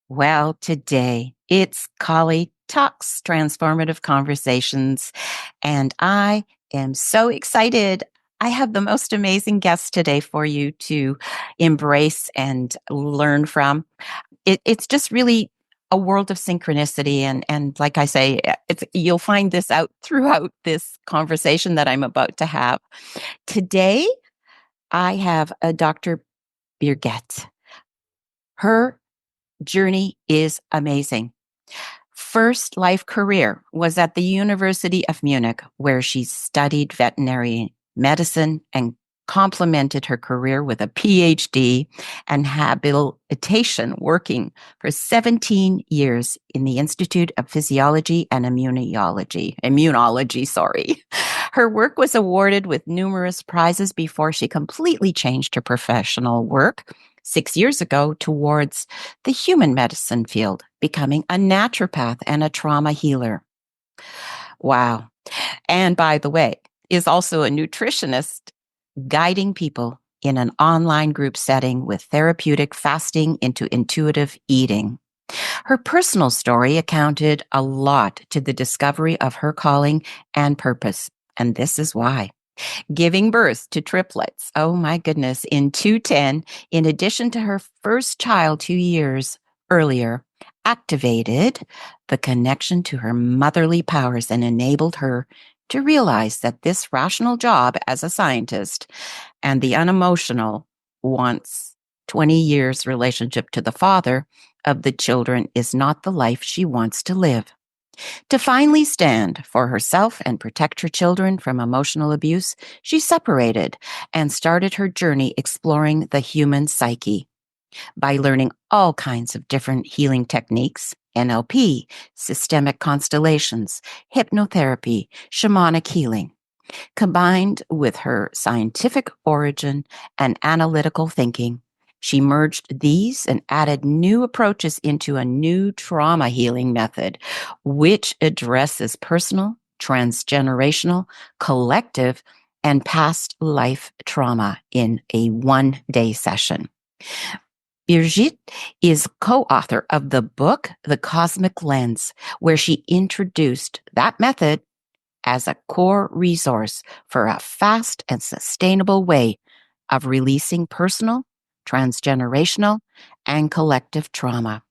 Well, today it's Colli Talks Transformative Conversations, and I am so excited. I have the most amazing guest today for you to embrace and learn from. It's just really a world of synchronicity, and like I say, you'll find this out throughout this conversation that I'm about to have. Today, I have a Dr. Birgit. Her journey is amazing. First life career was at the University of Munich, where she studied veterinary medicine and complemented her career with a PhD and habilitation, working for 17 years in the Institute of Physiology and Immunology, sorry. Her work was awarded with numerous prizes before she completely changed her professional work 6 years ago towards the human medicine field, becoming a naturopath and a trauma healer. Wow. And by the way, is also a nutritionist guiding people in an online group setting with therapeutic fasting into intuitive eating. Her personal story accounted a lot to the discovery of her calling and purpose. And this is why. Giving birth to triplets, oh my goodness, in 2010, in addition to her first child 2 years earlier, activated the connection to her motherly powers and enabled her to realize that this rational job as a scientist and the unemotional, once 20 years relationship to the father of the children is not the life she wants to live. To finally stand for herself and protect her children from emotional abuse, she separated and started her journey exploring the human psyche by learning all kinds of different healing techniques, NLP, systemic constellations, hypnotherapy, shamanic healing. Combined with her scientific origin and analytical thinking, she merged these and added new approaches into a new trauma healing method, which addresses personal, transgenerational, collective, and past life trauma in a one-day session. Birgit is co-author of the book, The Cosmic Lens, where she introduced that method as a core resource for a fast and sustainable way of releasing personal, transgenerational, and collective trauma.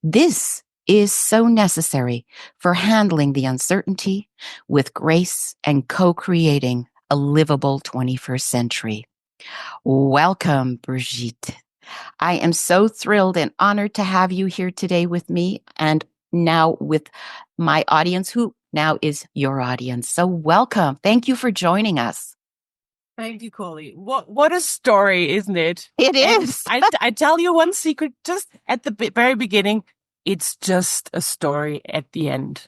This is so necessary for handling the uncertainty with grace and co-creating a livable 21st century. Welcome, Brigitte. I am so thrilled and honored to have you here today with me and now with my audience, who now is your audience. So welcome. Thank you for joining us. Thank you, Colli. What a story, isn't it? It And is. I tell you one secret just at the very beginning. It's just a story at the end.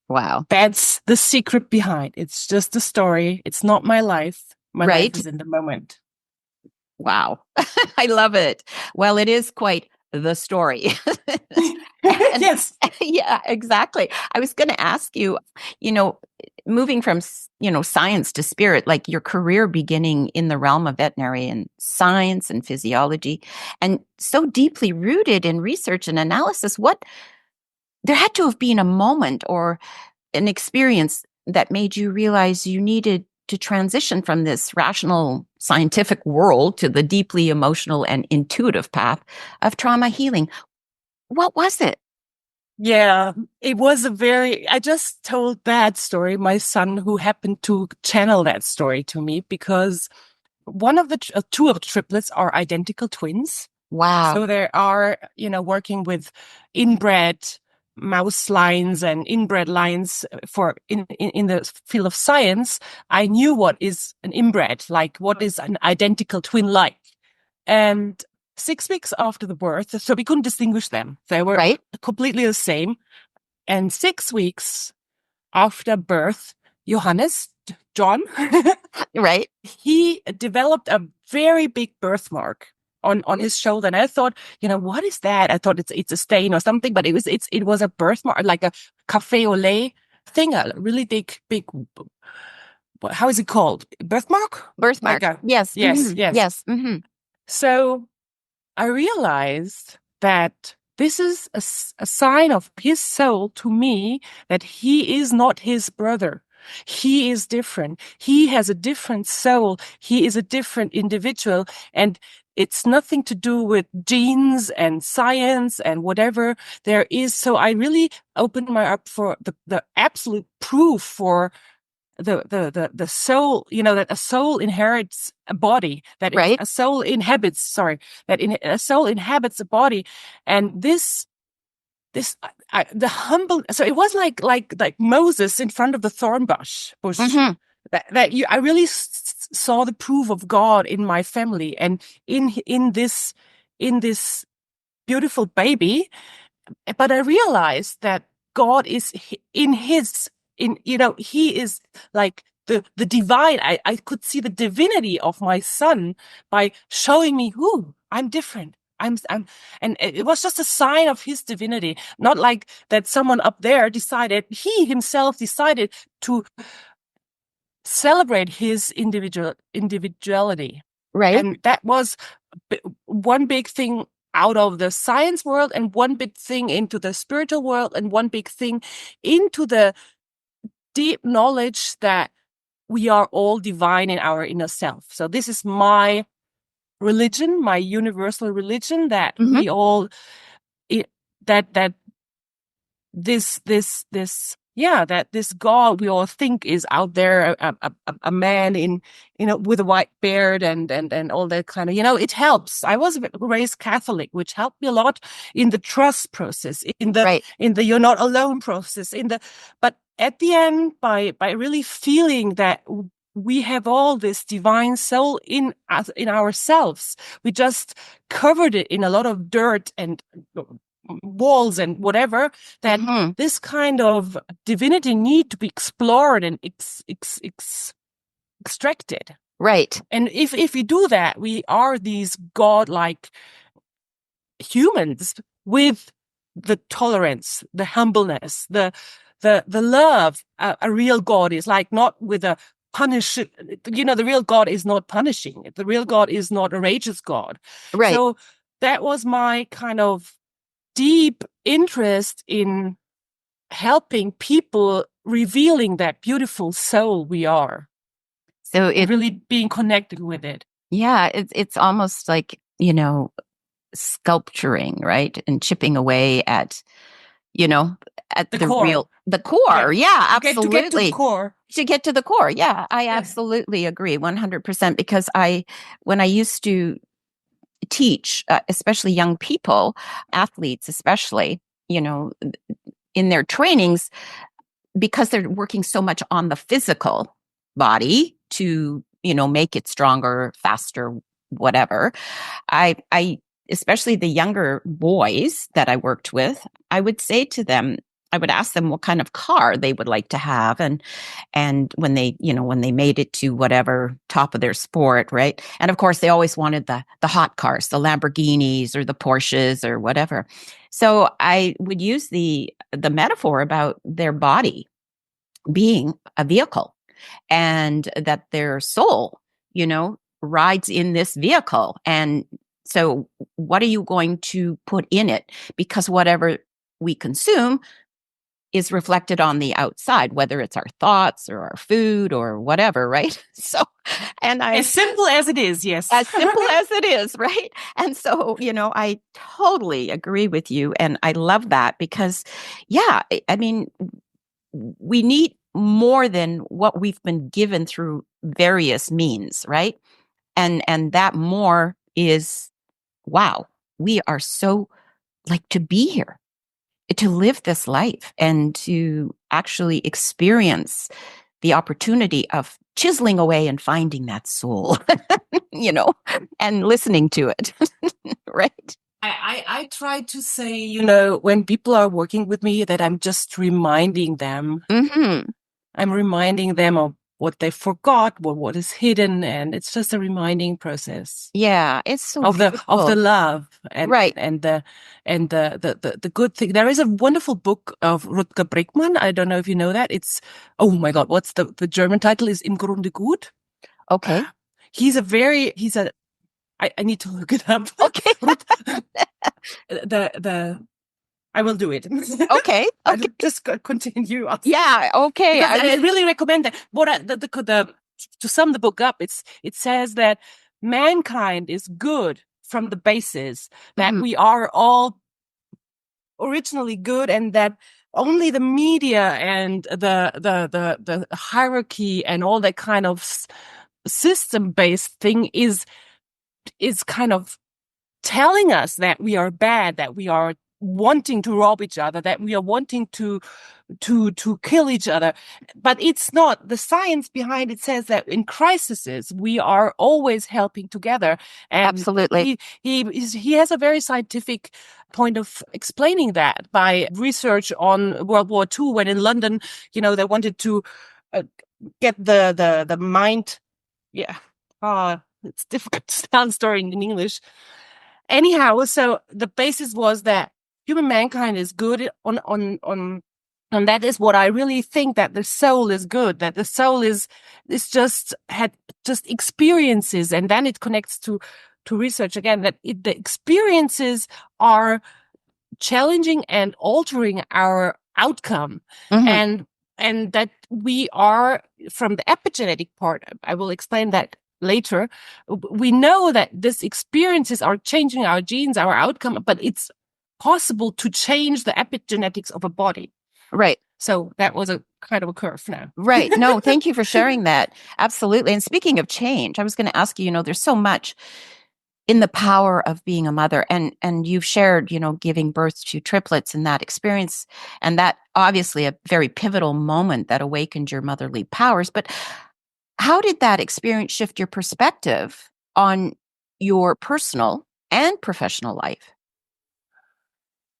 Wow. That's the secret behind. It's just a story. It's not my life. My life Right? is in the moment. Wow. I love it. Well, it is quite the story. And Yes. yeah, exactly. I was going to ask you, you know, moving from, science to spirit, like your career beginning in the realm of veterinary and science and physiology, and so deeply rooted in research and analysis, there had to have been a moment or an experience that made you realize you needed to transition from this rational scientific world to the deeply emotional and intuitive path of trauma healing. What was it? Yeah, it was I just told that story, my son, who happened to channel that story to me because one of two of the triplets are identical twins. Wow. So there are, working with inbred mouse lines and inbred lines for in the field of science. I knew what is an inbred, like what is an identical twin like. And 6 weeks after the birth, so we couldn't distinguish them. They were Right. completely the same. And 6 weeks after birth, Johannes, John, Right. he developed a very big birthmark on his shoulder. And I thought, what is that? I thought it's a stain or something, but it was a birthmark, like a cafe au lait thing, a really big, how is it called? Birthmark? Birthmark. Yes. Yes, Mm-hmm. yes. Yes. Mm-hmm. So I realized that this is a sign of his soul to me that he is not his brother. He is different. He has a different soul. He is a different individual. And it's nothing to do with genes and science and whatever there is. So I really opened my up for the absolute proof for the soul, that a soul inherits a body, Right? a soul inhabits, a soul inhabits a body. And this the humble, so it was like Moses in front of the bush Mm-hmm. I really saw the proof of God in my family and in this beautiful baby. But I realized that God is he is like the divine. I could see the divinity of my son by showing me who I'm different. And it was just a sign of his divinity, not like that someone up there he himself decided to celebrate his individuality. Right? And that was one big thing out of the science world, and one big thing into the spiritual world, and one big thing into the deep knowledge that we are all divine in our inner self. So this is my religion, my universal religion, that Mm-hmm. we all it, that that this God we all think is out there, a man in, with a white beard and all that kind of, it helps. I was raised Catholic, which helped me a lot in the trust process, Right. in the you're not alone process, but at the end, by really feeling that we have all this divine soul in us, in ourselves. We just covered it in a lot of dirt and walls and whatever, that Mm-hmm. this kind of divinity need to be explored and extracted. Right. And if we do that, we are these godlike humans with the tolerance, the humbleness, the love. A real God is like, not with a punish. The real God is not punishing. The real God is not a righteous God. Right. So that was my kind of deep interest in helping people revealing that beautiful soul we are So and really being connected with it. yeah, it's almost like, sculpturing, right? And chipping away you know, at The core. the core. Yeah. Yeah, To get to the absolutely. core. To get to the core. Yeah, I Yeah. absolutely agree 100% because when I used to teach, especially young people, athletes especially, you know, in their trainings, because they're working so much on the physical body to, make it stronger, faster, whatever. I especially the younger boys that I worked with, I would say to them, I would ask them what kind of car they would like to have, and when they made it to whatever top of their sport, right? And of course, they always wanted the hot cars, the Lamborghinis or the Porsches or whatever. So I would use the metaphor about their body being a vehicle, and that their soul, rides in this vehicle. And so, what are you going to put in it? Because whatever we consume is reflected on the outside, whether it's our thoughts or our food or whatever, right? So, and As simple as it is, yes. as simple as it is, right? And so, I totally agree with you. And I love that because, yeah, I mean, we need more than what we've been given through various means, right? And that more is, wow, we are so, like, to be here, to live this life and to actually experience the opportunity of chiseling away and finding that soul, you know, and listening to it. Right? I try to say, when people are working with me, that Mm-hmm. I'm reminding them of what they forgot, what is hidden, and it's just a reminding process Yeah, it's so of the beautiful. love Right. and the good thing. There is a wonderful book of Rutger Bregman. I don't know if you know that. It's, oh my God, what's the German title is Im Grunde gut. Okay. He's a I need to look it up. Okay. The I will do it. Okay. I'll Okay. just continue on. Yeah. Okay. Because I really recommend that. To sum the book up, it says that mankind is good from the basis that Mhm. we are all originally good, and that only the media and the hierarchy and all that kind of system based thing is kind of telling us that we are bad, that we are wanting to rob each other, that we are wanting to kill each other. But it's not. The science behind it says that in crises we are always helping together. And Absolutely. he has a very scientific point of explaining that by research on World War II, when in London, they wanted to uh, get the mind. Yeah. It's difficult to tell the story in English. Anyhow, so the basis was that human mankind is good on and that is what I really think, that the soul is good, that the soul is just experiences, and then it connects to research again, that the experiences are challenging and altering our outcome. Hmm. And that we are, from the epigenetic part, I will explain that later, we know that these experiences are changing our genes, our outcome, but it's possible to change the epigenetics of a body. Right. So that was a kind of a curve now. Right. No, thank you for sharing that. Absolutely. And speaking of change, I was going to ask you, there's so much in the power of being a mother, and you've shared, giving birth to triplets and that experience, and that obviously a very pivotal moment that awakened your motherly powers. But how did that experience shift your perspective on your personal and professional life?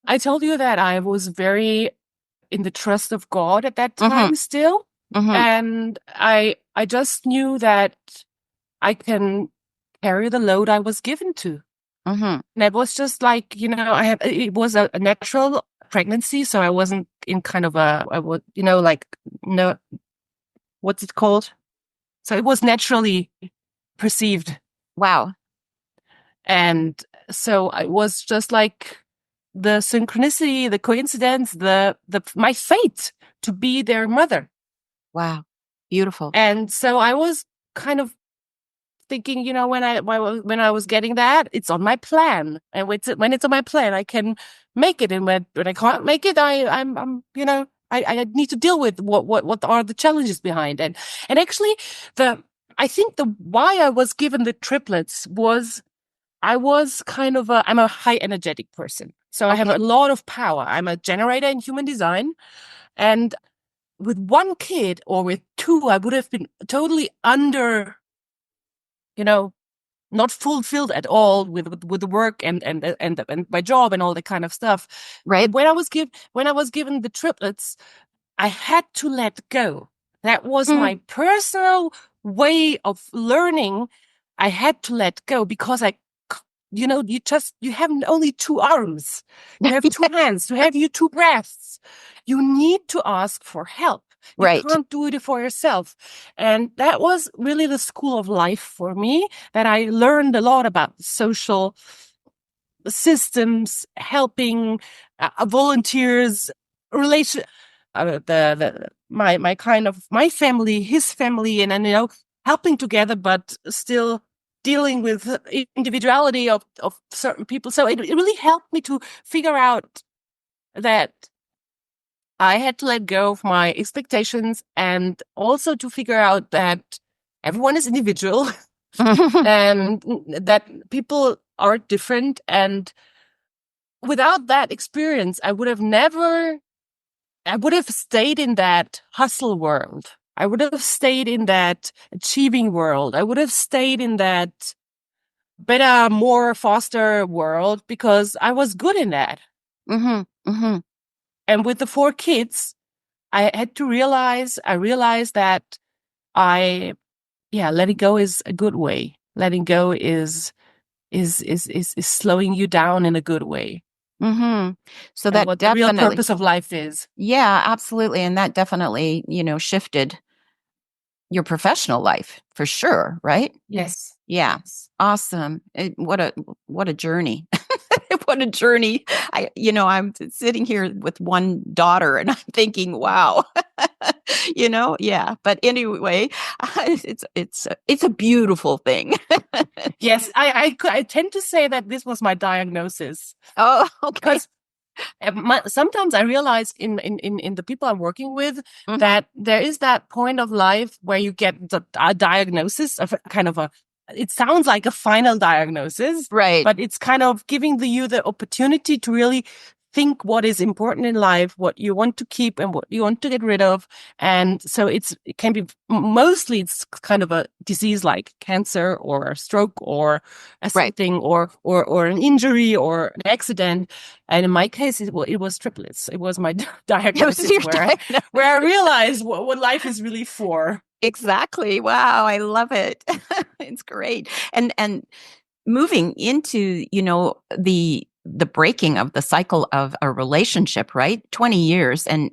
I told you that I was very in the trust of God at that Mm-hmm. time still. Mm-hmm. And I just knew that I can carry the load I was given to. Mm-hmm. And it was just like, it was a natural pregnancy. So I wasn't in kind of I would, like, no, what's it called? So it was naturally perceived. Wow. And so I was just like the synchronicity, the coincidence, my fate to be their mother. Wow. Beautiful. And so I was kind of thinking, when I was getting that, it's on my plan, and when it's on my plan, I can make it, and when I can't make it, I need to deal with what are the challenges behind. And actually, I think the why I was given the triplets was, I was kind of I'm a high energetic person, so I have Okay. a lot of power. I'm a generator in human design, and with one kid or with two, I would have been totally under, you know, not fulfilled at all with the work and my job and all that kind of stuff. Right. When I was given the triplets, I had to let go. That was Mm. my personal way of learning. I had to let go because you have only two arms, you have two hands, you have two breaths. You need to ask for help. You Right. can't do it for yourself. And that was really the school of life for me, that I learned a lot about social systems, helping volunteers, relation, my kind of my family, his family, and then helping together, but still dealing with individuality of certain people. So it really helped me to figure out that I had to let go of my expectations, and also to figure out that everyone is individual and that people are different. And without that experience, I would have stayed in that hustle world. I would have stayed in that achieving world. I would have stayed in that better, more faster world, because I was good in that. Mm-hmm. Mm-hmm. And with the four kids, I realized that letting go is a good way. Letting go is slowing you down in a good way. Mm-hmm. So And that what the real definitely, purpose of life is. yeah, absolutely. And that definitely, shifted your professional life for sure, right? Yes. Yeah. Yes. Awesome. What a journey. what a journey. I'm sitting here with one daughter and I'm thinking, wow, yeah. But anyway, it's a beautiful thing. Yes, I tend to say that this was my diagnosis Oh, okay. because sometimes I realize in the people I'm working with Mhm. that there is that point of life where you get a diagnosis of kind of it sounds like a final diagnosis, Right, but it's kind of giving you the opportunity to really think what is important in life, what you want to keep and what you want to get rid of. And so it can be mostly it's kind of a disease like cancer or a stroke or right. something or an injury or an accident. And in my case, it was triplets. It was my It was diagnosis your where I diagnosis. realized what life is really for. Exactly. Wow, I love it. It's great. And moving into, the breaking of the cycle of a relationship, right? 20 years and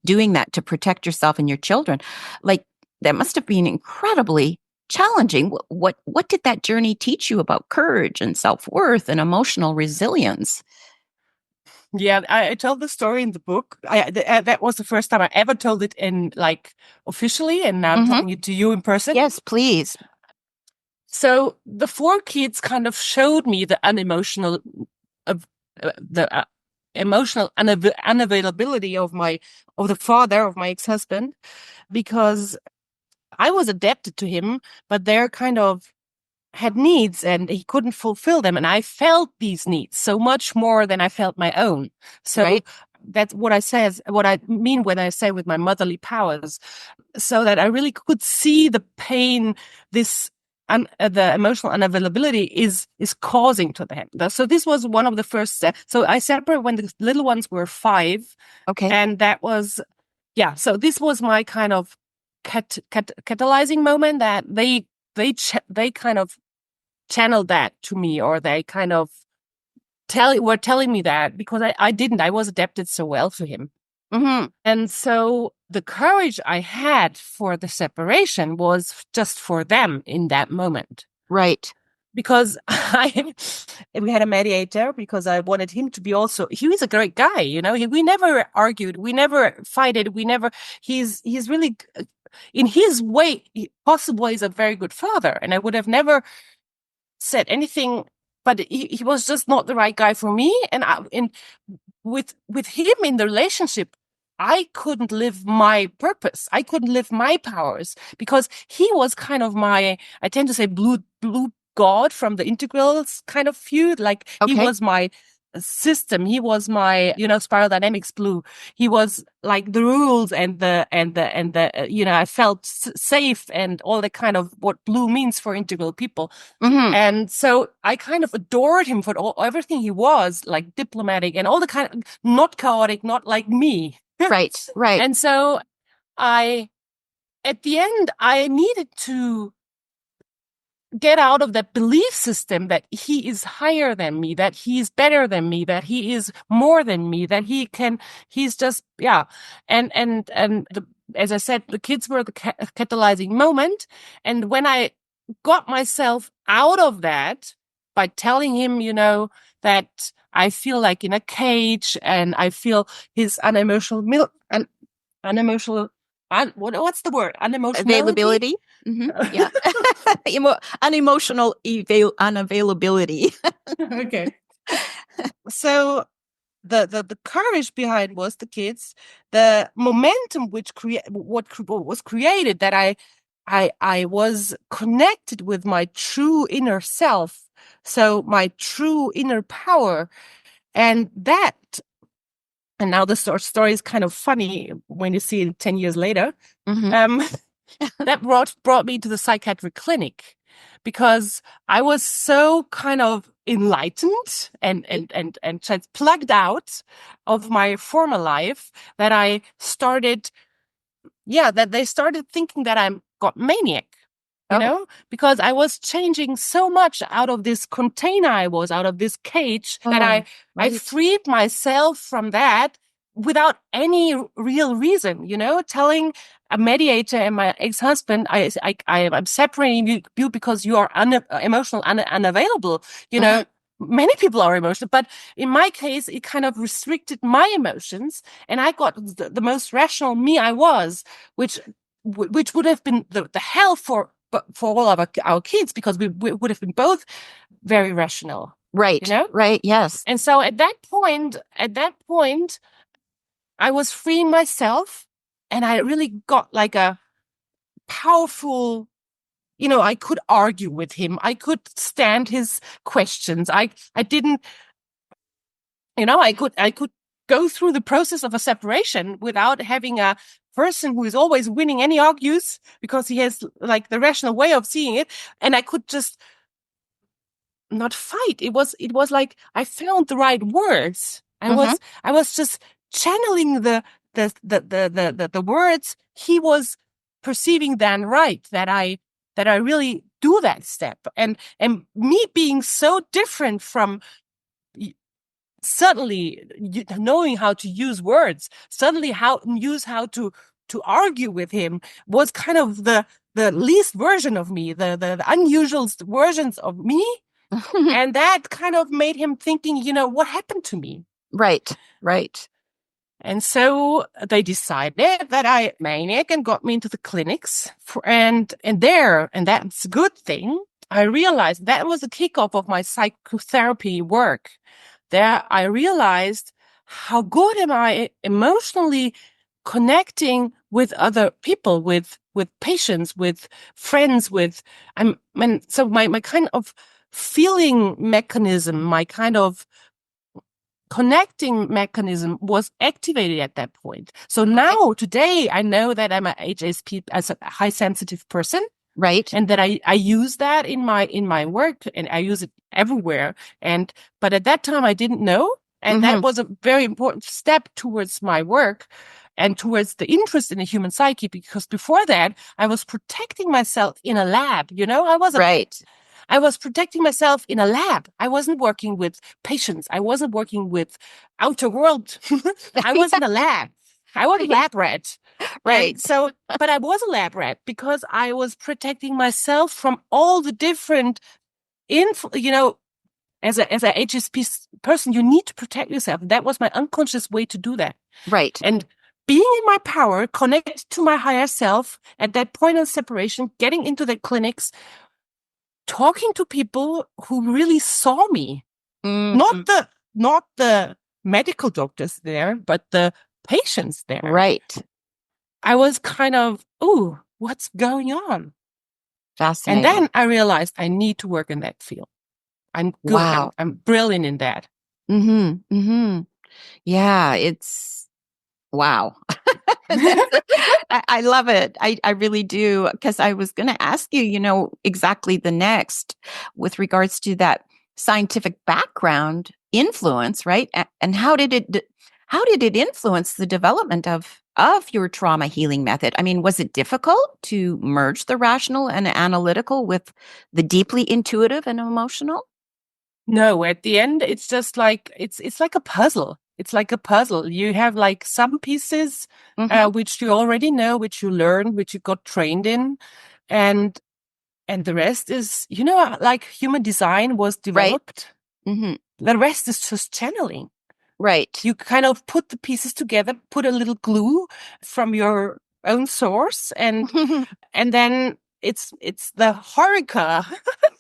doing that to protect yourself and your children. Like that must have been incredibly challenging. What did that journey teach you about courage and self-worth and emotional resilience? Yeah, I told the story in the book. That was the first time I ever told it in like officially, and now I'm Hmm. telling it to you in person. Yes, please. So the four kids kind of showed me the unemotional of the emotional unavailability of the father of my ex-husband because I was adapted to him, but they're kind of had needs and he couldn't fulfill them. And I felt these needs so much more than I felt my own. So Right, that's what I mean when I say with my motherly powers, so that I really could see the pain this the emotional unavailability is causing to them. So this was one of the first steps. So I separated when the little ones were 5, okay. and that was yeah. So this was my kind of catalyzing moment that they kind of channeled that to me, or they kind of were telling me that because I didn't. I was adapted so well to him. Hmm. And so the courage I had for the separation was just for them in that moment. Right. Because we had a mediator because I wanted him to be also, he was a great guy, we never argued, we never fighted, he's really, in his way, possible, he's a very good father. And I would have never said anything, but he was just not the right guy for me. And with him in the relationship, I couldn't live my purpose. I couldn't live my powers because he was kind of I tend to say blue god from the integrals kind of view. Like he Okay. was my system. He was my, spiral dynamics blue. He was like the rules and I felt safe and all the kind of what blue means for integral people. Hmm. And so I kind of adored him for everything he was, like diplomatic and all the kind of not chaotic, not like me. Right. Right. And so at the end, I needed to get out of that belief system that he is higher than me, that he is better than me, that he is more than me, that he's just, yeah. As I said, the kids were the catalyzing moment. And when I got myself out of that by telling him, that I feel like in a cage and I feel his unemotional, what's the word? Unemotionality? Availability. Hmm. Yeah. Unemotional unavailability. Okay. So the courage behind was the kids, the momentum which what was created, that I was connected with my true inner self, so my true inner power, and now the story is kind of funny when you see it 10 years later. Hmm. Um, that brought me to the psychiatric clinic because I was so kind of enlightened and just plugged out of my former life that I started, that they started thinking that I'm got maniac. Oh, Because I was changing so much out of this container out of this cage, that oh, I right. freed myself from that without any real reason, telling a mediator and my ex-husband, I'm separating you because you are emotional unavailable, you Hmm. know. many people are emotional, but in my case, it kind of restricted my emotions, and I got the most rational me I was, which which would have been the hell for all of our kids, because we would have been both very rational, you Right. know? Right. Yes. And so at that point, I was freeing myself, and I really got like a powerful, I could argue with him. I could stand his questions. I didn't, I could go through the process of a separation without having a person who is always winning any argues, because he has like the rational way of seeing it. And I could just not fight. It was like I found the right words. Hmm. I was just channeling the words he was perceiving then, right, that I really do that step. And me being so different from suddenly knowing how to use words, suddenly how to argue with him, was kind of the least version of me, the unusual versions of me. And that kind of made him thinking, what happened to me? Right. Right. And so they decided that I maniac and got me into the clinics and that's a good thing. I realized that was the kickoff of my psychotherapy work. There I realized how good am I emotionally connecting with other people, with patients, with friends, so my kind of feeling mechanism, my kind of connecting mechanism was activated at that point. So Okay. now today I know that I'm a HSP, as a high sensitive person, Right. and that I use that in my work, and I use it everywhere. But at that time I didn't know. And Hmm. that was a very important step towards my work and towards the interest in the human psyche, because before that I was protecting myself in a lab. Right. I was protecting myself in a lab. I wasn't working with patients. I wasn't working with outer world. I was in a lab. I was a Right. lab rat. And Right. so, but I was a lab rat because I was protecting myself from all the different as a HSP person, you need to protect yourself. That was my unconscious way to do that. Right. And being in my power, connected to my higher self at that point of separation, getting into the clinics, talking to people who really saw me, Hmm. not the medical doctors there, but the patients there. Right. I was kind of, ooh, what's going on? And Fascinating. then I realized I need to work in that field. I'm good. Wow. I'm brilliant in that. Hmm. Hmm. Yeah. It's wow. I love it. I really do. Because I was going to ask you, exactly the next with regards to that scientific background influence, right? And how did it influence the development of your trauma healing method? I mean, was it difficult to merge the rational and analytical with the deeply intuitive and emotional? No, at the end, it's just like it's like a puzzle. It's like a puzzle. You have like some pieces Hmm. which you already know, which you learned, which you got trained in, and and the rest is, like human design was Right. developed. Hmm. The rest is just channeling. Right. You kind of put the pieces together, put a little glue from your own source, and then it's the horika.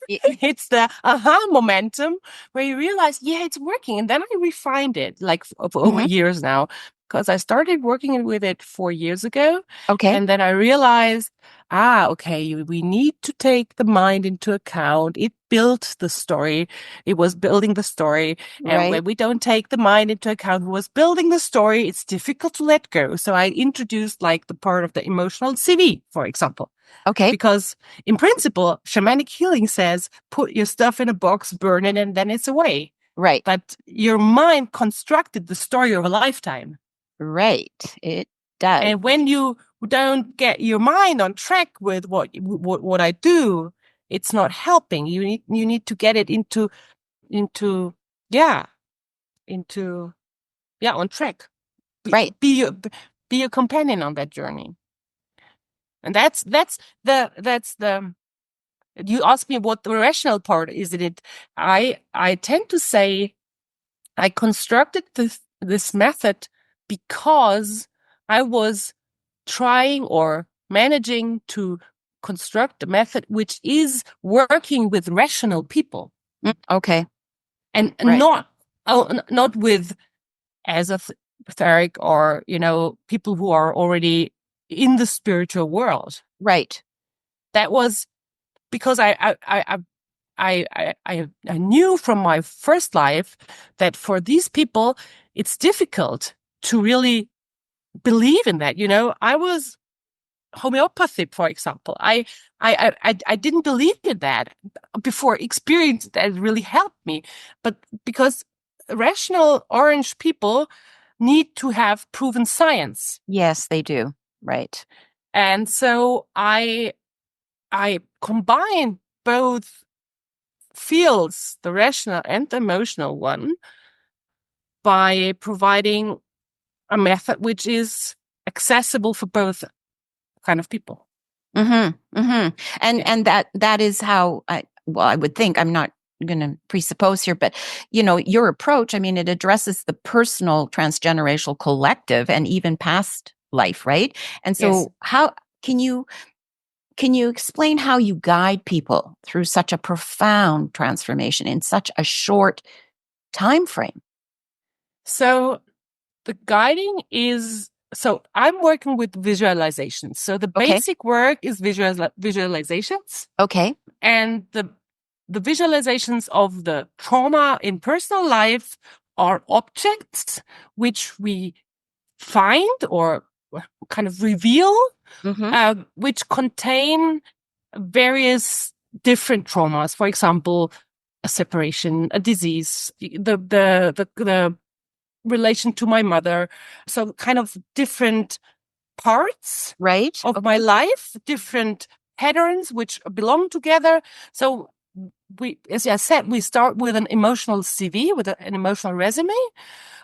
Y- It's the aha momentum where you realize, yeah, it's working. And then I refined it like for over mhm. years now, because I started working with it 4 years ago. Okay. And then I realized, okay, we need to take the mind into account. It built the story. It was building the story. And Right. when we don't take the mind into account who was building the story, it's difficult to let go. So I introduced like the part of the emotional CV, for example. Okay. Because in principle, shamanic healing says, put your stuff in a box, burn it, and then it's away. Right. But your mind constructed the story of a lifetime. Right. It does. And when you don't get your mind on track with what I do, it's not helping. You need to get it into yeah, into on track. Be, Right. be your be your companion on that journey. And that's the you ask me what the rational part is in it. I tend to say I constructed this method because I was trying or managing to construct a method which is working with rational people Okay. and Right. not with esoteric or people who are already in the spiritual world. Right. That was because I knew from my first life that for these people it's difficult to really believe in that. I was homeopathy, for example. I didn't believe in that before experience that really helped me, but because rational orange people need to have proven science, Yes, they do. Right. and so I combined both fields, the rational and the emotional one, by providing a method which is accessible for both kind of people. Mm-hmm. Mm-hmm. Yeah. And that is how I would think, I'm not going to presuppose here, but your approach, I mean, it addresses the personal, transgenerational, collective, and even past life, right? And Yes. so how can you explain how you guide people through such a profound transformation in such a short time frame? So the guiding is, so I'm working with visualizations. So the Okay. basic work is visualizations, Okay. and the visualizations of the trauma in personal life are objects which we find or kind of reveal, Mm-hmm. which contain various different traumas. For example, a separation, a disease, the relation to my mother. So kind of different parts Right. of my Okay. life, different patterns which belong together. So as I said, we start with an emotional CV, with an emotional resume,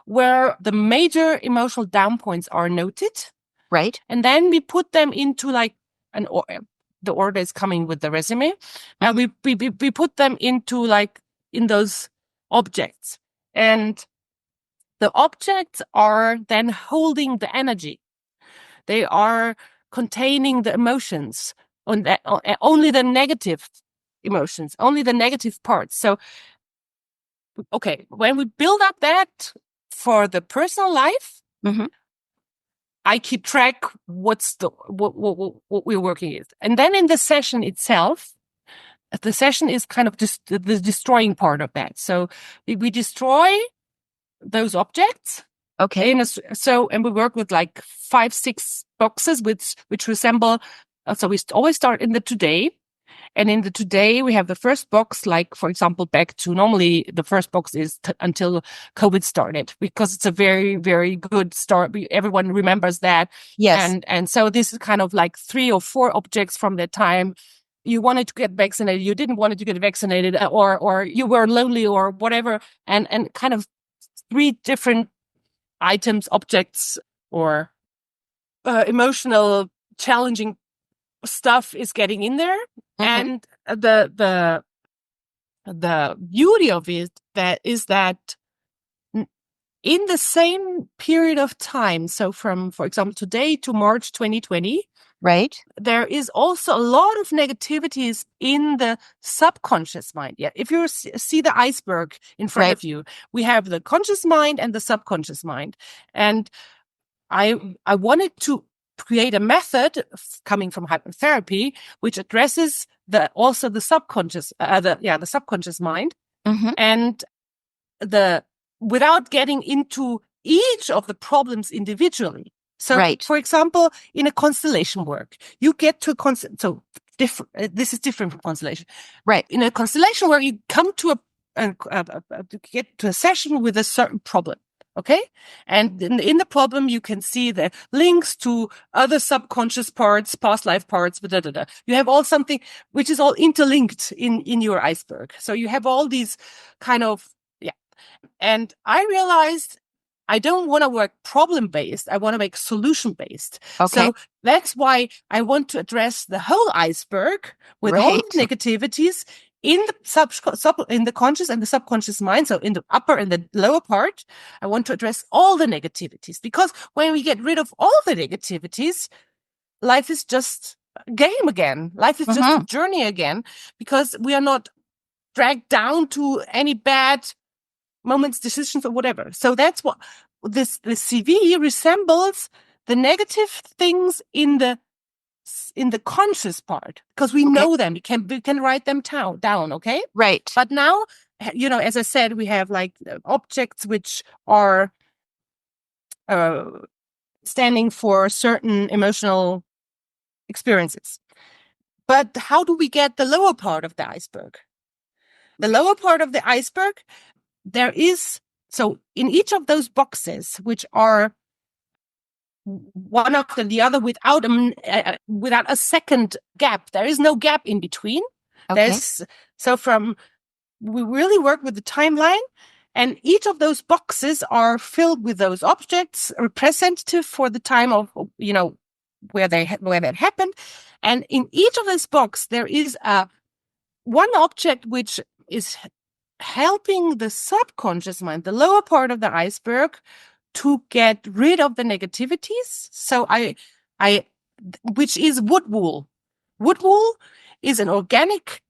where the major emotional down points are noted. Right. And then we put them into like the order is coming with the resume. And Mm-hmm. we put them into like in those objects. And the objects are then holding the energy. They are containing the emotions on that, only the negative emotions, only the negative parts. So, okay, when we build up that for the personal life, Mm-hmm. I keep track what we're working with. And then in the session itself, the session is kind of just the destroying part of that. So we destroy those objects Okay. and we work with like 5, 6 boxes which resemble. So we always start in the today, and in the today we have the first box, like for example, back to normally the first box is until COVID started, because it's a very very good start. Everyone remembers that, Yes. and so this is kind of like 3 or 4 objects from that time. You wanted to get vaccinated, you didn't want to get vaccinated, or you were lonely or whatever, and kind of 3 different items, objects, or emotional challenging stuff is getting in there. Mm-hmm. And the beauty of it that is that in the same period of time, so from, for example, today to March 2020, Right. there is also a lot of negativities in the subconscious mind. Yeah, if you see the iceberg in front Right. of you, we have the conscious mind and the subconscious mind. And I wanted to create a method coming from hypnotherapy, which addresses also the subconscious, the subconscious mind, Mm-hmm. and the without getting into each of the problems individually. So, Right. for example, in a constellation work, you get to so different. This is different from constellation. Right. In a constellation work, you come to to get to a session with a certain problem. Okay. And in the problem, you can see the links to other subconscious parts, past life parts, da, da, da. You have all something which is all interlinked in your iceberg. So you have all these kind of, yeah. And I realized I don't want to work problem-based. I want to make solution-based. Okay. So that's why I want to address the whole iceberg with all Right. the negativities in the in the conscious and the subconscious mind. So in the upper and the lower part, I want to address all the negativities, because when we get rid of all the negativities, life is just a game again. Life is just a Mm-hmm. journey again, because we are not dragged down to any bad moments, decisions, or whatever. So that's what this CV resembles the negative things in the conscious part, because we Okay. know them. We can write them down. Okay. Right. But now, as I said, we have like objects which are uh, standing for certain emotional experiences. But how do we get the lower part of the iceberg? The lower part of the iceberg, there is, so in each of those boxes, which are one after the other without a second gap, there is no gap in between. Okay. There's, so we really work with the timeline, and each of those boxes are filled with those objects representative for the time of, where that happened. And in each of those boxes, there is one object which is helping the subconscious mind, the lower part of the iceberg, to get rid of the negativities. So which is wood wool. Wood wool is an organic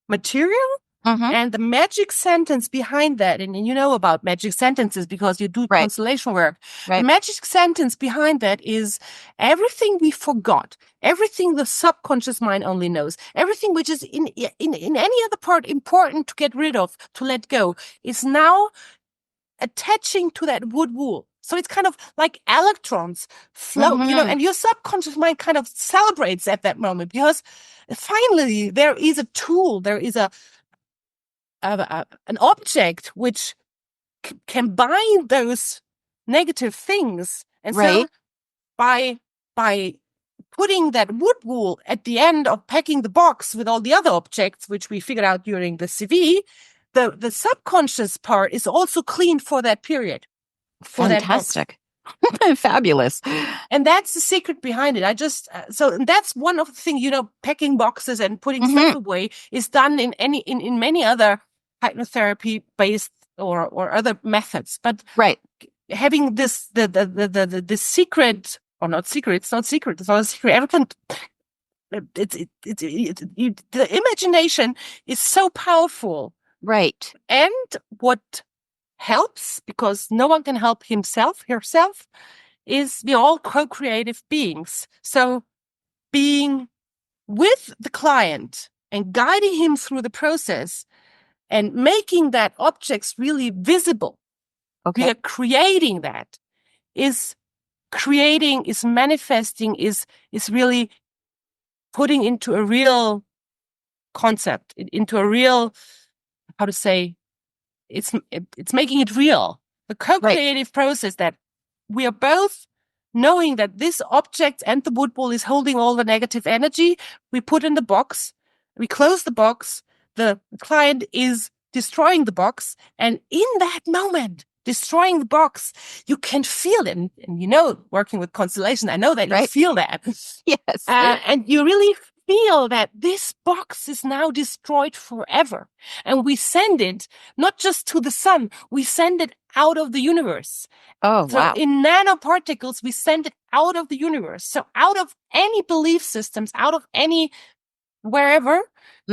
material. Mm-hmm. And the magic sentence behind that, and you know about magic sentences because you do Right. constellation work. The Right. magic sentence behind that is everything we forgot, everything the subconscious mind only knows, everything which is in any other part important to get rid of, to let go, is now attaching to that wood wool. So it's kind of like electrons flow, Mm-hmm. and your subconscious mind kind of celebrates at that moment, because finally there is a tool, there is an object which can bind those negative things. And so Right. by putting that wood wool at the end of packing the box with all the other objects, which we figured out during the CV, the subconscious part is also clean for that period, for that box. Fantastic. Fabulous. And that's the secret behind it. And that's one of the things, packing boxes and putting stuff Mm-hmm. away is done in many other hypnotherapy based or other methods. But Right. having the secret, or not secret, it's not secret, it's not a secret. Everyone, the imagination is so powerful. Right. And what helps, because no one can help herself, is we're all co-creative beings. So being with the client and guiding him through the process and making that objects really visible. We Okay. are creating that, is manifesting, is really putting into a real concept, into a real, how to say, it's making it real. The Right. co-creative process, that we are both knowing that this object and the wood ball is holding all the negative energy. We put in the box, we close the box, the client is destroying the box, and in that moment, destroying the box, you can feel it. And working with constellation, I know that you Right. feel that. Yes. And you really feel that this box is now destroyed forever. And we send it not just to the sun, we send it out of the universe. Oh, So wow. in nanoparticles, we send it out of the universe. So out of any belief systems, out of any wherever.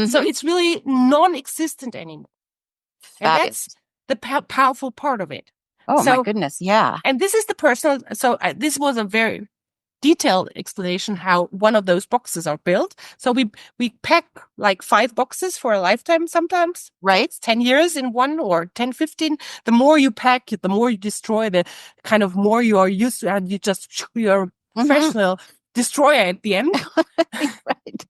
So Mm-hmm. it's really non-existent anymore. And that's Fabulous. the powerful part of it. Oh, my So, goodness. Yeah. and this is the personal. So this was a very detailed explanation how one of those boxes are built. So we pack like 5 boxes for a lifetime sometimes. Right. It's 10 years in one, or 10, 15. The more you pack, the more you destroy, the kind of more you are used to, and you're a Mm-hmm. professional destroyer at the end. Right.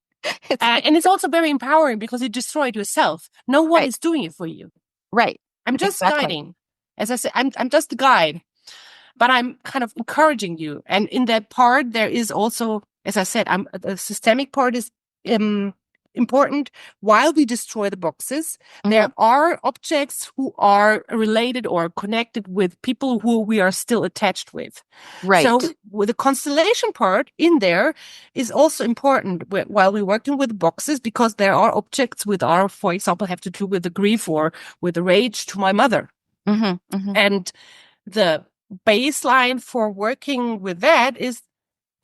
It's And it's also very empowering because you destroy it yourself. No one right. is doing it for you. Right. I'm just Exactly. guiding. As I said, I'm just a guide, but I'm kind of encouraging you. And in that part, there is also, as I said, the systemic part is important while we destroy the boxes. Hmm. There are objects who are related or connected with people who we are still attached with. So Right. with the constellation part in there is also important while we're working with boxes, because there are objects with our, for example, have to do with the grief or with the rage to my mother. Hmm. Hmm. And the baseline for working with that is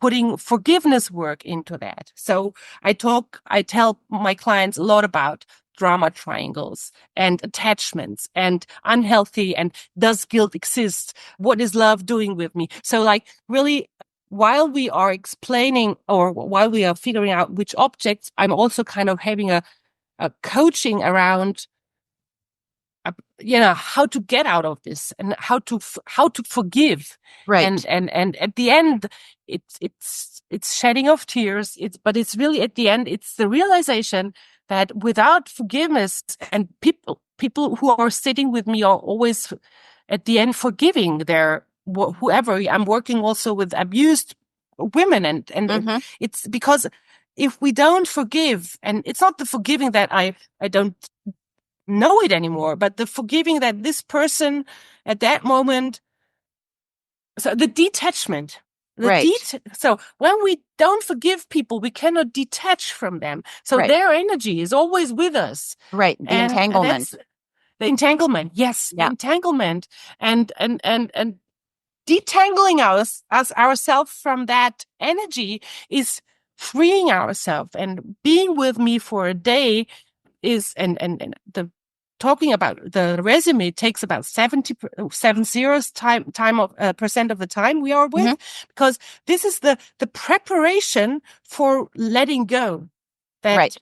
putting forgiveness work into that. So I tell my clients a lot about drama triangles and attachments and unhealthy and does guilt exist? What is love doing with me? So like really, while we are explaining or while we are figuring out which objects, I'm also kind of having a coaching around how to get out of this and how to forgive. Right. And at the end it's shedding of tears, but it's really at the end it's the realization that without forgiveness, and people who are sitting with me are always at the end forgiving their whoever. I'm working also with abused women, and Hmm. it's because if we don't forgive, and it's not the forgiving that I don't know it anymore, but the forgiving that this person at that moment, so the detachment, Right. so when we don't forgive people, we cannot detach from them. So Right. their energy is always with us. Right. The And that's entanglement. the entanglement. Yes, the Yeah. entanglement and detangling ourselves from that energy is freeing ourselves, and being with me for a day is and the talking about the resume takes about 70 time of percent of the time we are Hmm. with, because this is the preparation for letting go, Right.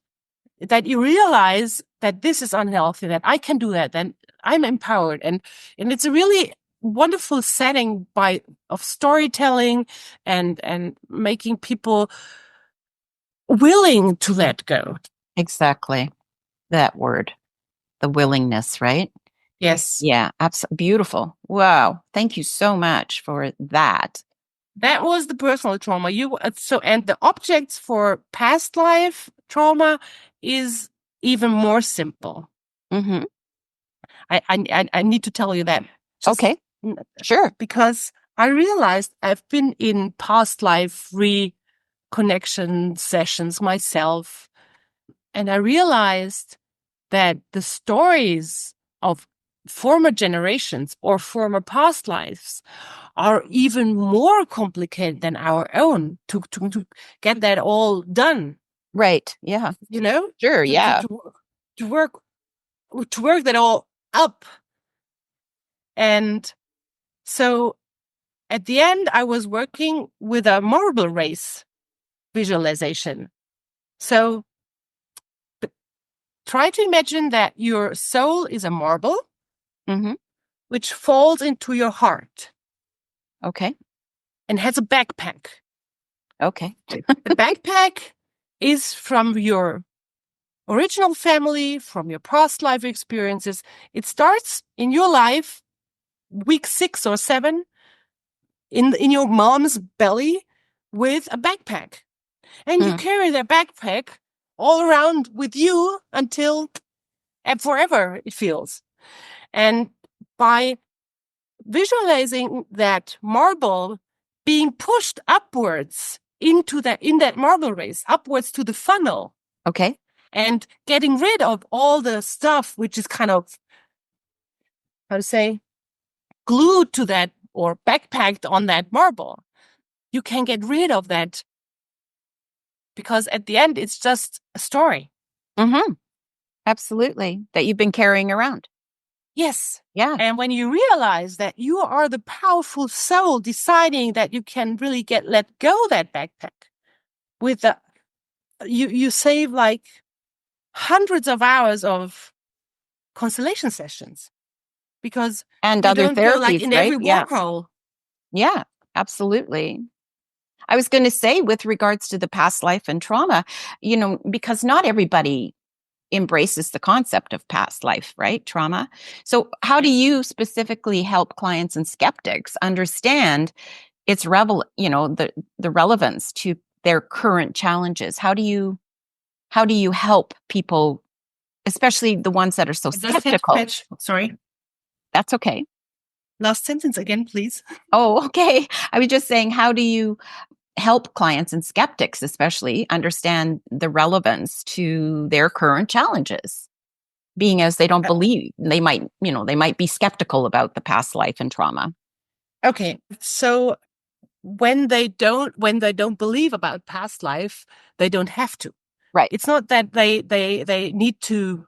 that you realize that this is unhealthy, that I can do that, then I'm empowered. And it's a really wonderful setting of storytelling and making people willing to let go. Exactly. That word, the willingness, right? Yes. Yeah. Absolutely. Beautiful. Wow. Thank you so much for that. That was the personal trauma. And the objects for past life trauma is even more simple. Hmm. I need to tell you that, just Okay. Sure. because I realized I've been in past life reconnection sessions myself, and I realized that the stories of former generations or former past lives are even more complicated than our own to get that all done, Right. Yeah. you know, Sure. to, to, Yeah. to, to work, to work that all up. And so at the end, I was working with a marble race visualization. So try to imagine that your soul is a marble Hmm. which falls into your heart Okay. and has a backpack. Okay. The backpack is from your original family, from your past life experiences. It starts in your life, week 6 or 7, in your mom's belly with a backpack. And you Mm. carry that backpack all around with you until and forever, it feels. And by visualizing that marble being pushed upwards in that marble race, upwards to the funnel, Okay. and getting rid of all the stuff which is kind of, how to say, glued to that or backpacked on that marble. You can get rid of that, because at the end, it's just a story. Hmm. Absolutely. That you've been carrying around. Yes. Yeah. And when you realize that you are the powerful soul deciding that you can really let go that backpack, with the you save like hundreds of hours of constellation sessions, because And you other don't go like therapies, in right? every Yeah. wormhole. Yeah. Absolutely. I was going to say, with regards to the past life and trauma, because not everybody embraces the concept of past life, right? Trauma. So, how do Yes. you specifically help clients and skeptics understand its the relevance to their current challenges? How do you? how do you help people, especially the ones that are so skeptical? Sorry. That's okay. Last sentence again, please. Oh, okay. I was just saying, how do you help clients and skeptics, especially, understand the relevance to their current challenges? Being as they don't believe, they might be skeptical about the past life and trauma. Okay. So when they don't believe about past life, they don't have to. Right. It's not that they need to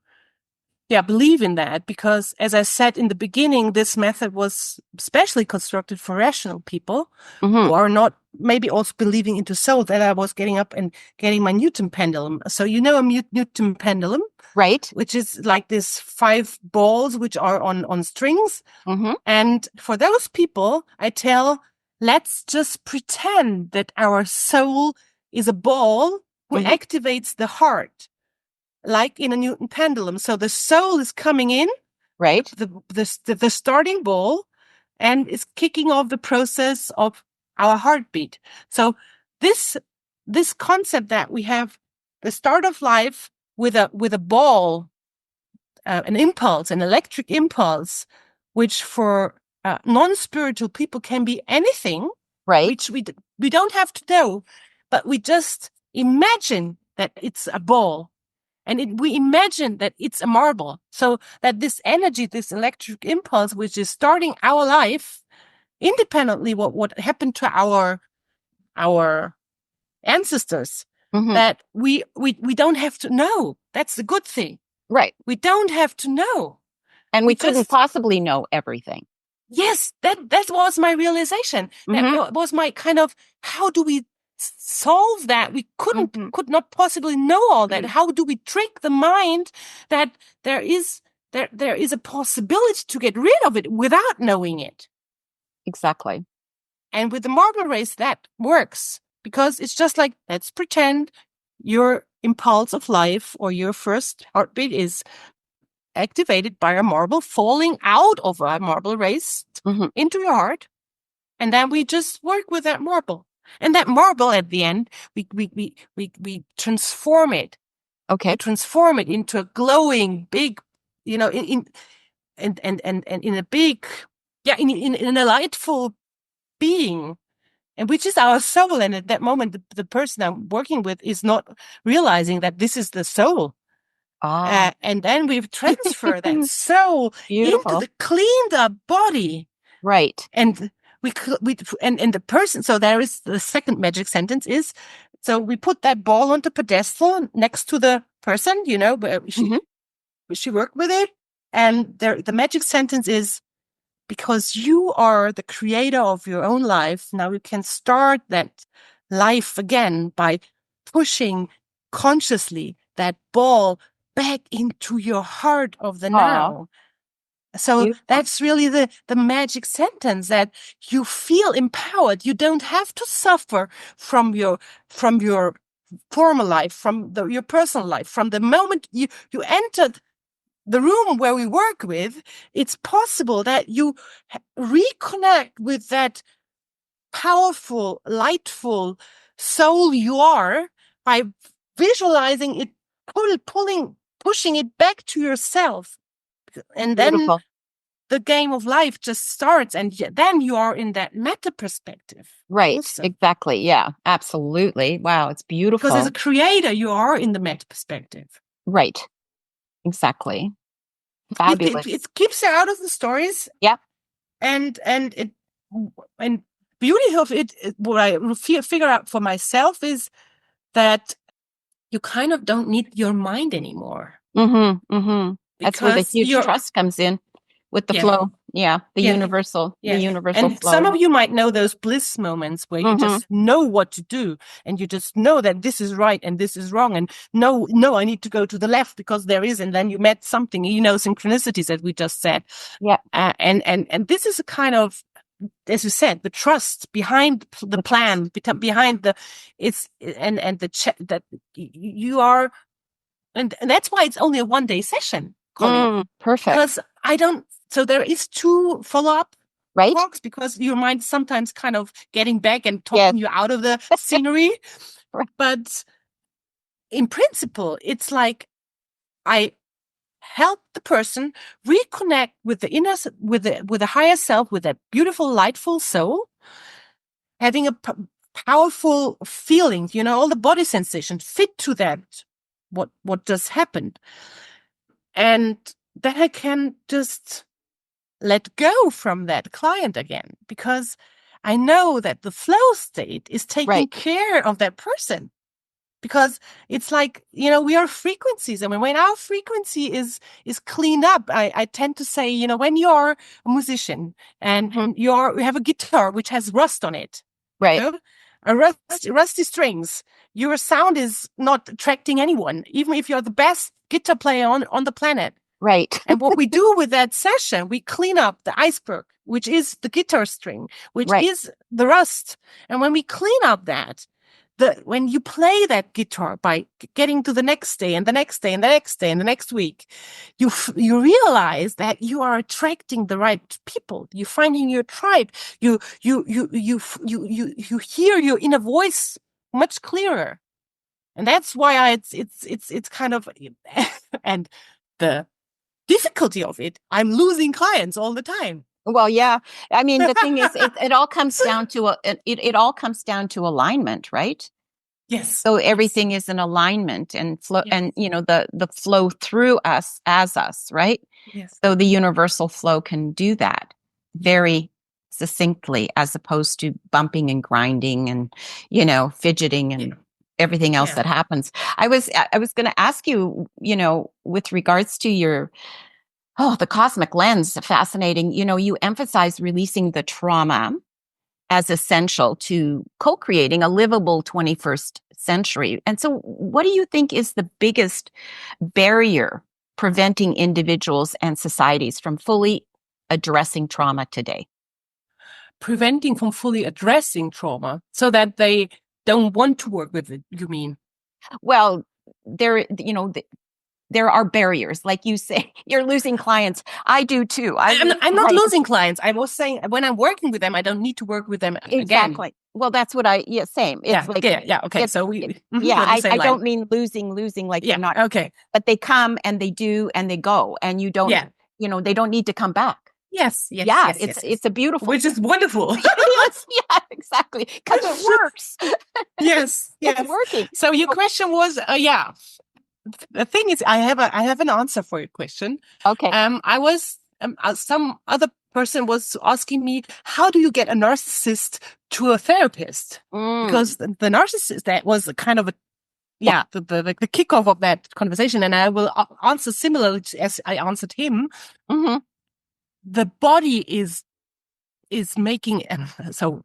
believe in that, because as I said in the beginning, this method was specially constructed for rational people who are not maybe also believing into soul. That I was getting up and getting my Newton pendulum. So a Newton pendulum, Right. which is like this 5 balls which are on strings. Mm-hmm. And for those people, I tell, let's just pretend that our soul is a ball who activates the heart, like in a Newton pendulum. So the soul is coming in, Right. the starting ball, and is kicking off the process of our heartbeat. So this concept that we have the start of life with a ball, an impulse, an electric impulse, which for non-spiritual people can be anything, Right. which we don't have to know, but we just imagine that it's a ball. And we imagine that it's a marble. So that this energy, this electric impulse, which is starting our life, independently what happened to our ancestors, that we don't have to know. That's the good thing. Right. We don't have to know. And we couldn't possibly know everything. Yes, that was my realization. That was my kind of, how do we solve that? We could not possibly know all that. How do we trick the mind that there is a possibility to get rid of it without knowing it? Exactly. And with the marble race, that works, because it's just like, let's pretend your impulse of life or your first heartbeat is activated by a marble falling out of a marble race into your heart. And then we just work with that marble. And that marble at the end, we transform it. Okay. We transform it into a glowing big, in in a big, in a lightful being, and which is our soul. And at that moment, the person I'm working with is not realizing that this is the soul. And then we transfer that soul into the cleaned up body. Right. And and the person, so there is the second magic sentence is, so we put that ball on the pedestal next to the person, where she worked with it. And the magic sentence is, because you are the creator of your own life, now you can start that life again by pushing consciously that ball back into your heart of the now. So that's really the magic sentence, that you feel empowered. You don't have to suffer from your former life, from your personal life. From the moment you entered the room where we work with, it's possible that you reconnect with that powerful, lightful soul you are by visualizing it, pushing it back to yourself. And then the game of life just starts, and then you are in that meta perspective. Right. Also. Exactly. Yeah, absolutely. Wow. It's beautiful. Because as a creator, you are in the meta perspective. Right. Exactly. Fabulous. It keeps you out of the stories. Yeah. And beauty of it, what I figure out for myself is that you kind of don't need your mind anymore. That's where the huge trust comes in with the flow. Yeah. The universal and flow. Some of you might know those bliss moments where you just know what to do, and you just know that this is right and this is wrong, and no, I need to go to the left because there is, and then you met something, synchronicities that we just said. Yeah. And this is a kind of, as you said, the trust behind the plan, behind that you are, and that's why it's only a 1-day session, Colli. Perfect. Because so there is 2 follow-up talks, because your mind sometimes kind of getting back and talking you out of the scenery. But in principle, it's like I help the person reconnect with the inner, with the higher self, with that beautiful, lightful soul, having a powerful feeling, all the body sensations fit to that, what just happened. And then I can just let go from that client again, because I know that the flow state is taking Right. care of that person. Because it's like, we are frequencies. I mean, when our frequency is cleaned up, I tend to say, when you're a musician and you have a guitar which has rust on it, Right. a rusty strings, your sound is not attracting anyone, even if you're the best guitar player on the planet. Right. And what we do with that session, we clean up the iceberg, which is the guitar string, which Right. is the rust. And when we clean up that, when you play that guitar by getting to the next day and the next day and the next day and the next week, you realize that you are attracting the right people. You're finding your tribe. You hear your inner voice much clearer, and that's why it's kind of and the difficulty of it. I'm losing clients all the time. Well, yeah. I mean, the thing is, it all comes down to it all comes down to alignment, right? Yes. So everything is in alignment and flow, Yes. and the flow through us as us, right? Yes. So the universal flow can do that very succinctly, as opposed to bumping and grinding and fidgeting and everything else that happens. I was going to ask you, with regards to your the cosmic lens, fascinating. You emphasize releasing the trauma as essential to co-creating a livable 21st century. And so what do you think is the biggest barrier preventing individuals and societies from fully addressing trauma today? Preventing from fully addressing trauma so that they don't want to work with it, you mean? Well, there are barriers. Like you say, you're losing clients. I do too. I'm not losing clients. I was saying when I'm working with them, I don't need to work with them again. Exactly. Well, that's what same. It's okay. So I don't mean losing like they're not. Okay. But they come and they do and they go, and you don't, they don't need to come back. Yes. It's a beautiful, which is wonderful. Yes, yeah, exactly. Because it works. Yes. It's working. So your question was, the thing is, I have an answer for your question. Okay. I was some other person was asking me, how do you get a narcissist to a therapist? Because the narcissist, that was a kind of a the kickoff of that conversation, and I will answer similarly as I answered him. Mm-hmm. The body is making so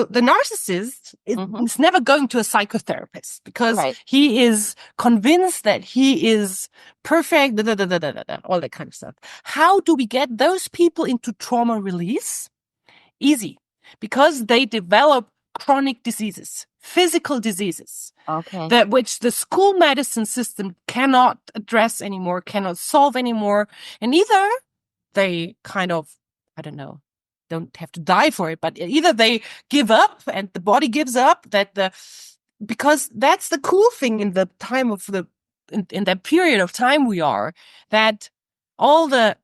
the narcissist is never going to a psychotherapist because he is convinced that he is perfect, all that kind of stuff. How do we get those people into trauma release? Easy, because they develop chronic diseases, physical diseases, which the school medicine system cannot address anymore, cannot solve anymore, and either they kind of, I don't know, don't have to die for it, but either they give up and the body gives up, because that's the cool thing in the time of in that period of time we are, that all the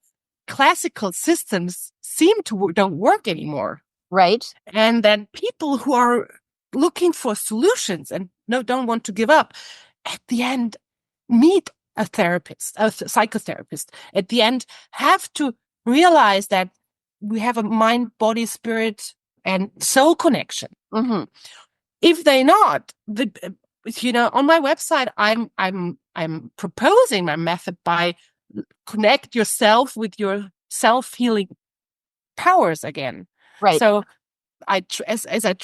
classical systems don't work anymore. Right. And then people who are looking for solutions and don't want to give up, at the end meet a therapist, a psychotherapist, at the end have to realize that we have a mind, body, spirit, and soul connection. Mm-hmm. If they not, on my website, I'm proposing my method by connect yourself with your self-healing powers again. Right. So as I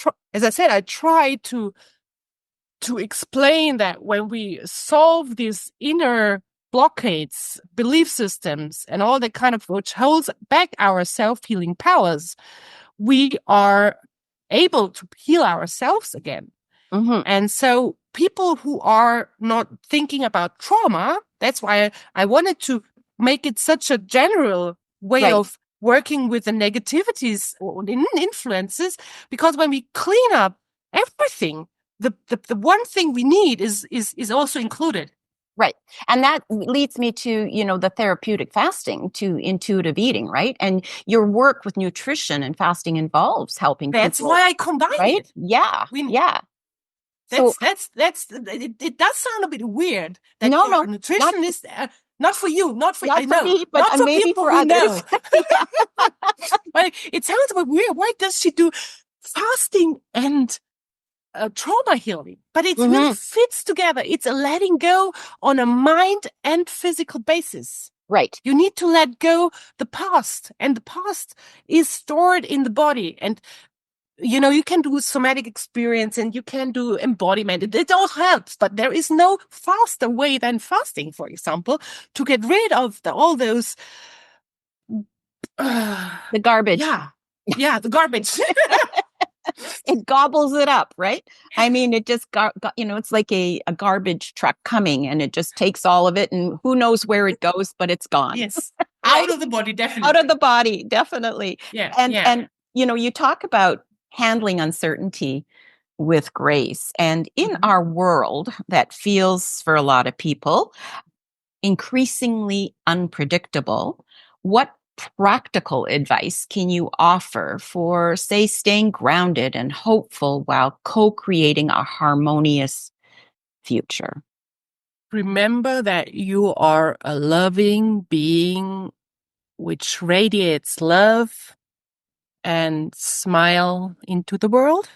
said, I try to explain that when we solve these inner blockades, belief systems, and all that kind of which holds back our self-healing powers, we are able to heal ourselves again. Mm-hmm. And so people who are not thinking about trauma, that's why I wanted to make it such a general way of working with the negativities or influences, because when we clean up everything, the one thing we need is also included. Right. And that leads me to, the therapeutic fasting, to intuitive eating, right? And your work with nutrition and fasting involves helping That's people, why I combined right? it. Yeah. Yeah. So That's it does sound a bit weird that no, you're a no, not nutritionist, not for you, I not for know, me, but not for maybe people for who others. know. Like, it sounds a bit weird. Why does she do fasting and trauma healing? But it really Mm-hmm. fits together. It's a letting go on a mind and physical basis. Right. You need to let go the past, and the past is stored in the body. And you can do somatic experience and you can do embodiment. It all helps, but there is no faster way than fasting, for example, to get rid of all those. The garbage. Yeah, the garbage. It gobbles it up, right? I mean, it just it's like a garbage truck coming and it just takes all of it and who knows where it goes, but it's gone. Yes. Right? Out of the body, definitely. Out of the body, definitely. Yeah. And you talk about handling uncertainty with grace. And in our world that feels for a lot of people increasingly unpredictable, what practical advice can you offer for, say, staying grounded and hopeful while co-creating a harmonious future? Remember that you are a loving being which radiates love and smile into the world.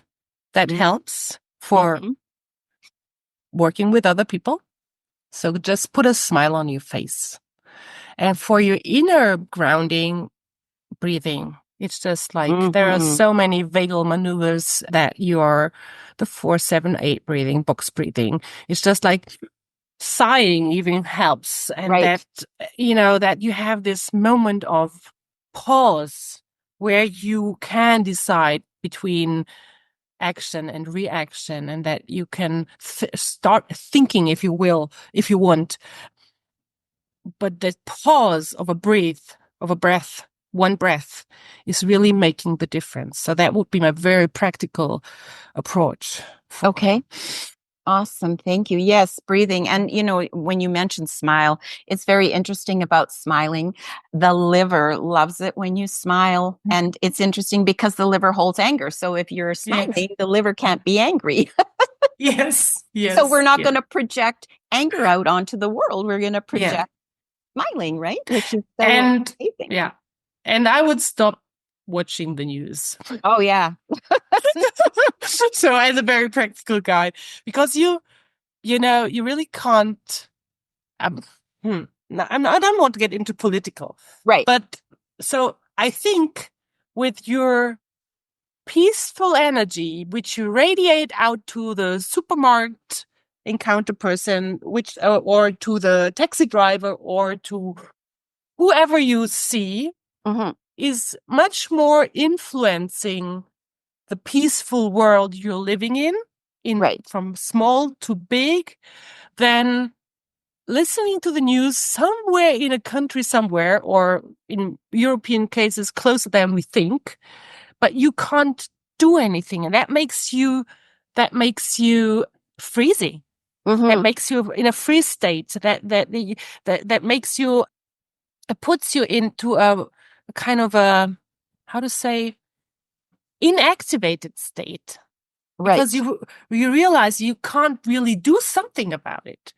That helps for working with other people. So just put a smile on your face. And for your inner grounding, breathing, it's just like there are so many vagal maneuvers that you are the 4-7-8 breathing, box breathing. It's just like sighing even helps. And Right. that you have this moment of pause where you can decide between action and reaction, and that you can start thinking, if you will, if you want. But the pause of a breath, one breath, is really making the difference. So that would be my very practical approach. Okay. Awesome. Thank you. Yes, breathing. And, when you mention smile, it's very interesting about smiling. The liver loves it when you smile. And it's interesting because the liver holds anger. So if you're smiling, the liver can't be angry. Yes. So we're not going to project anger out onto the world. We're going to project smiling, right? Which is so amazing. Yeah. And I would stop watching the news. Oh, yeah. So as a very practical guy, because you really can't. I don't want to get into political, right? But so I think with your peaceful energy, which you radiate out to the supermarket encounter person, which or to the taxi driver, or to whoever you see, is much more influencing the peaceful world you're living in from small to big, than listening to the news somewhere in a country somewhere, or in European cases closer than we think, but you can't do anything. And that makes you freezy. That makes you in a freeze state. That makes you, it puts you into a kind of a, how to say, inactivated state. Because you realize you can't really do something about it.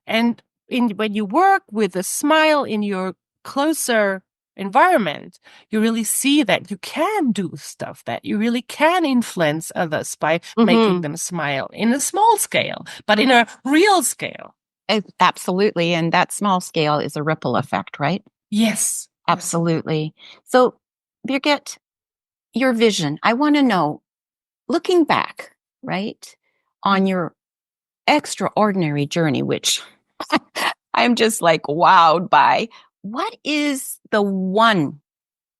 And when you work with a smile in your closer environment, you really see that you can do stuff, that you really can influence others by making them smile in a small scale, but in a real scale. Absolutely. And that small scale is a ripple effect, right? Yes. Absolutely. So, Birgit, your vision, I want to know, looking back, right, on your extraordinary journey, which I'm just like wowed by, what is the one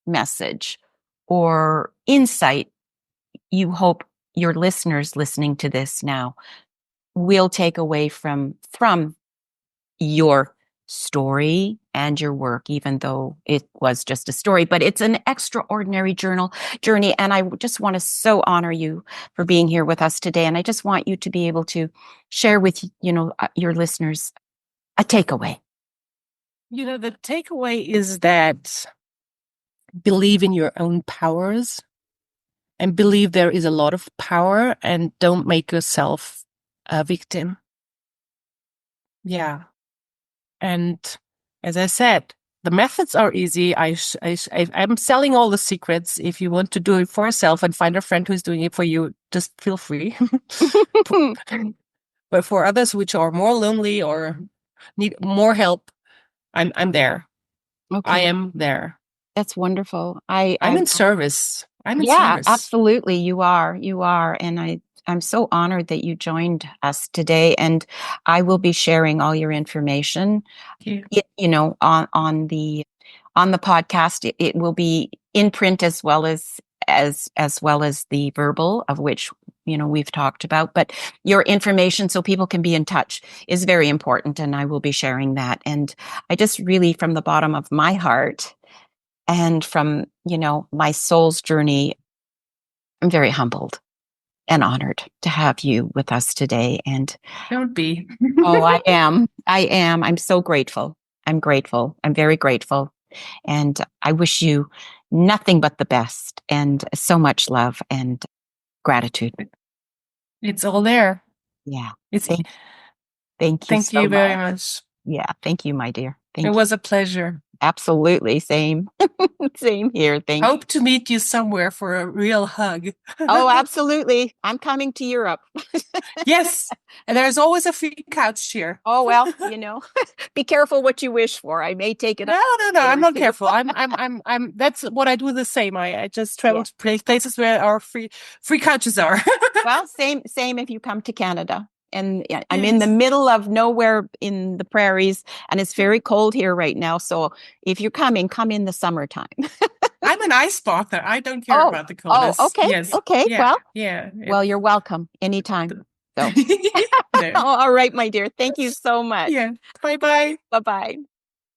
message or insight you hope your listeners listening to this now will take away from your story, and your work, even though it was just a story. But it's an extraordinary journey. And I just want to so honor you for being here with us today. And I just want you to be able to share with, your listeners a takeaway. The takeaway is that believe in your own powers and believe there is a lot of power, and don't make yourself a victim. Yeah. And as I said, the methods are easy. I'm selling all the secrets. If you want to do it for yourself and find a friend who's doing it for you, just feel free. But for others which are more lonely or need more help, I'm there. Okay. I am there. That's wonderful. I'm in service. I'm in Yeah, service. absolutely. You are. And I'm so honored that you joined us today. And I will be sharing all your information, Thank you. on the podcast. It will be in print as well as the verbal, of which we've talked about. But your information, so people can be in touch, is very important, and I will be sharing that. And I just really, from the bottom of my heart and from my soul's journey, I'm very humbled and honored to have you with us today. And Don't be. oh, I am. I'm so grateful. I'm grateful. I'm very grateful. And I wish you nothing but the best and so much love and gratitude. It's all there. Yeah. It's Thank you Thank so you very much. much. Yeah. Thank you, my dear. It Thank you. was a pleasure. Absolutely. Same. Same here. Thank you. Hope to meet you somewhere for a real hug. Oh, absolutely. I'm coming to Europe. Yes. And there's always a free couch here. Oh, well, be careful what you wish for. I may take it up. No. I'm not careful. I'm that's what I do the same. I just travel to places where our free couches are. Well, same if you come to Canada. And I'm Yes. in the middle of nowhere in the prairies, and it's very cold here right now. So if you're coming, come in the summertime. I'm an ice bather. I don't care about the coldness. Okay. Yes. Okay. Yeah. Well, you're welcome anytime. So, No. all right, my dear. Thank you so much. Yeah. Bye-bye. Bye-bye.